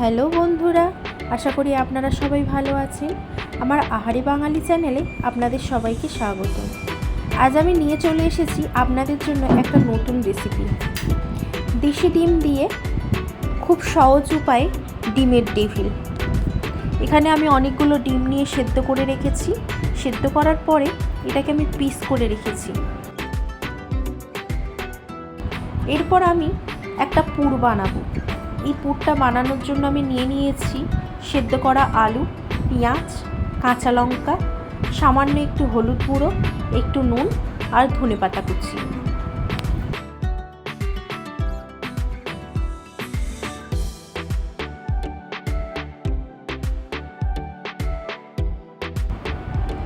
Hello বন্ধুরা, আশা করি আপনারা সবাই ভালো আছেন। আমার আহারি বাঙালি চ্যানেলে আপনাদের সবাইকে স্বাগত। আজ আমি নিয়ে চলে এসেছি আপনাদের জন্য একটা নতুন রেসিপি। দেশি ডিম দিয়ে খুব সহজ উপায়ে ডিমের ডেভিল। এখানে আমি অনেকগুলো ডিম নিয়ে সেদ্ধ করে রেখেছি। সেদ্ধ করার পরে এটাকে আমি পিস করে রেখেছি। এরপর আমি একটা পুর বানাবো। এই পুরটা বানানোর জন্য আমি নিয়েছি সেদ্ধ করা আলু, পেঁয়াজ, কাঁচা লঙ্কা, সামান্য একটু হলুদ গুঁড়ো, একটু নুন আর ধনেপাতা কুচি।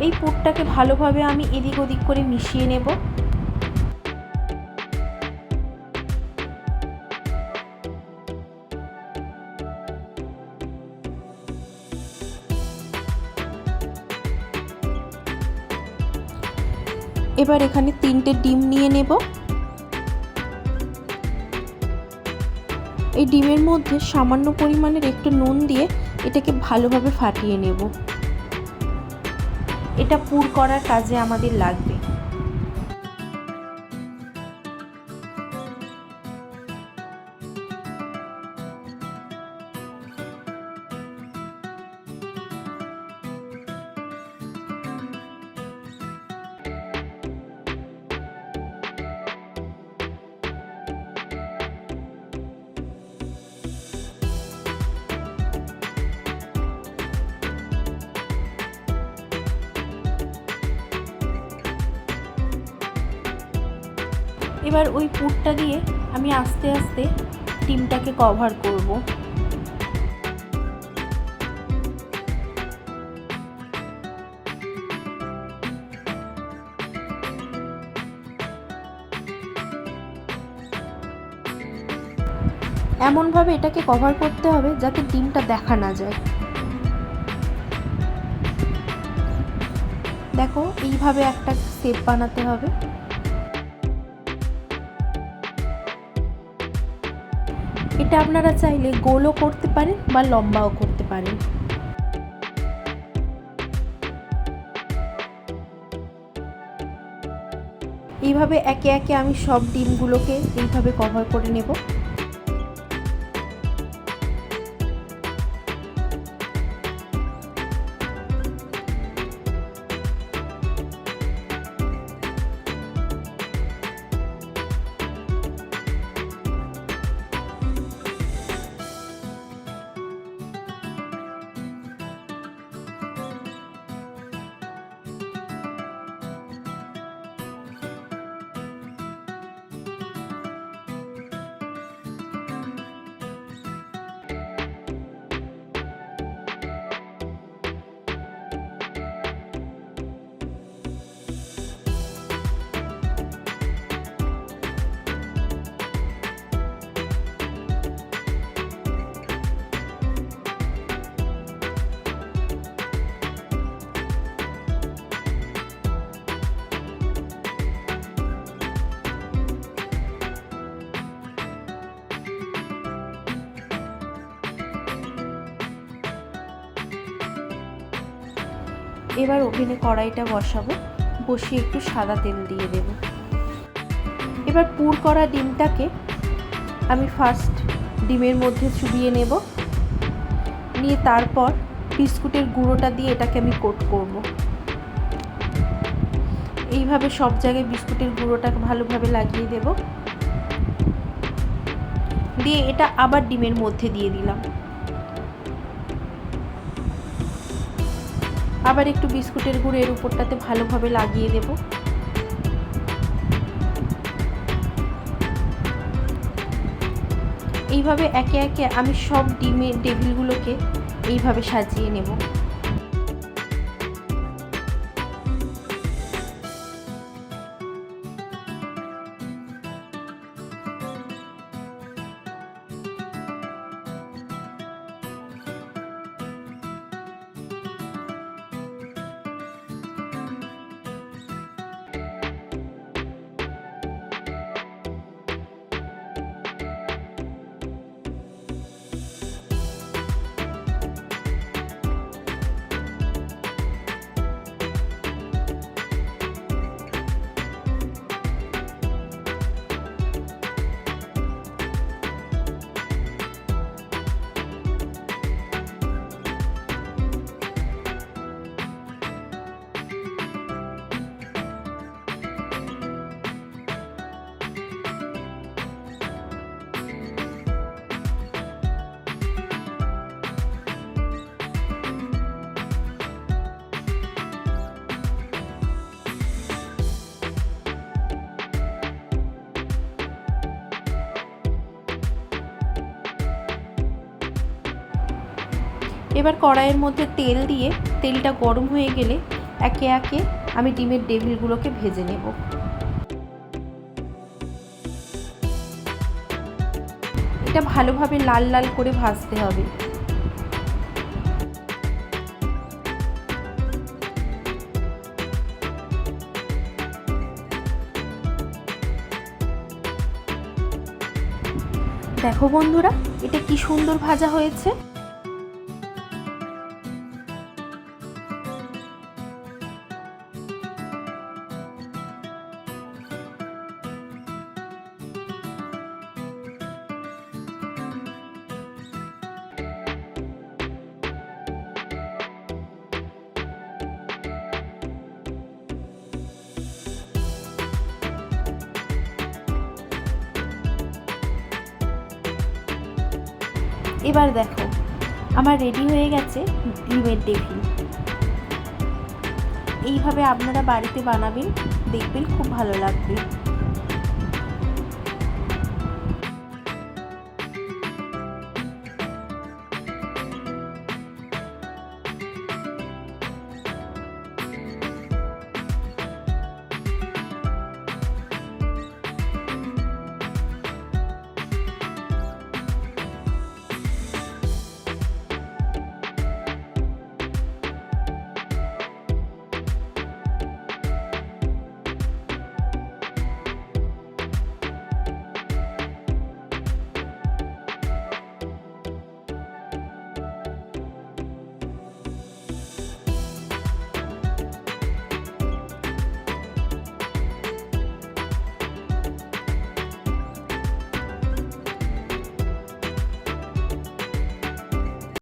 এই পুরটাকে ভালোভাবে আমি এদিক ওদিক করে মিশিয়ে নেব। এবার এখানে 3টে ডিম নিয়ে নেব। এই ডিমের মধ্যে সামান্য পরিমাণের একটু নুন দিয়ে এটাকে ভালোভাবে ফাটিয়ে নেব। এটা পুর করার কাজে আমাদের লাগবে। এবার ওই পুরটা দিয়ে আমি আস্তে আস্তে ডিমটাকে কভার করব। এমনভাবে এটাকে কভার করতে হবে যাতে ডিমটা দেখা না যায়। দেখো, এইভাবে একটা শেপ বানাতে হবে। এটা আপনারা চাইলে গোলও করতে পারেন বা লম্বাও করতে পারেন। এইভাবে একে একে আমি সব ডিমগুলোকে এইভাবে কভার করে নেব। এবার ওভেনে কড়াইটা বসাবো, বসিয়ে একটু সাদা তেল দিয়ে দেব। এবার পুর করা ডিমটাকে আমি ফার্স্ট ডিমের মধ্যে চুবিয়ে নেব, নিয়ে তারপর বিস্কুটের গুঁড়োটা দিয়ে এটাকে আমি কোট করব। এইভাবে সব জায়গায় বিস্কুটের গুঁড়োটাকে ভালোভাবে লাগিয়ে দেব। দিয়ে এটা আবার ডিমের মধ্যে দিয়ে দিলাম। আবার একটু বিস্কুটের গুঁড়ো এর উপরটাতে ভালোভাবে লাগিয়ে দেব। এইভাবে একে একে আমি সব ডিমের ডেভিলগুলোকে এইভাবে সাজিয়ে নেব। এবার কড়াইয়ের মধ্যে তেল দিয়ে তেলটা গরম হয়ে গেলে একে একে আমি ডিমের ডেভিলগুলোকে ভেজে নেব। এটা ভালোভাবে লাল লাল করে ভাজতে হবে। দেখো বন্ধুরা, এটা কি সুন্দর ভাজা হয়েছে। এবার দেখো আমার রেডি হয়ে গেছে ডিমের ডেভিল। এইভাবে আপনারা বাড়িতে বানাবেন, দেখবেন খুব ভালো লাগবে।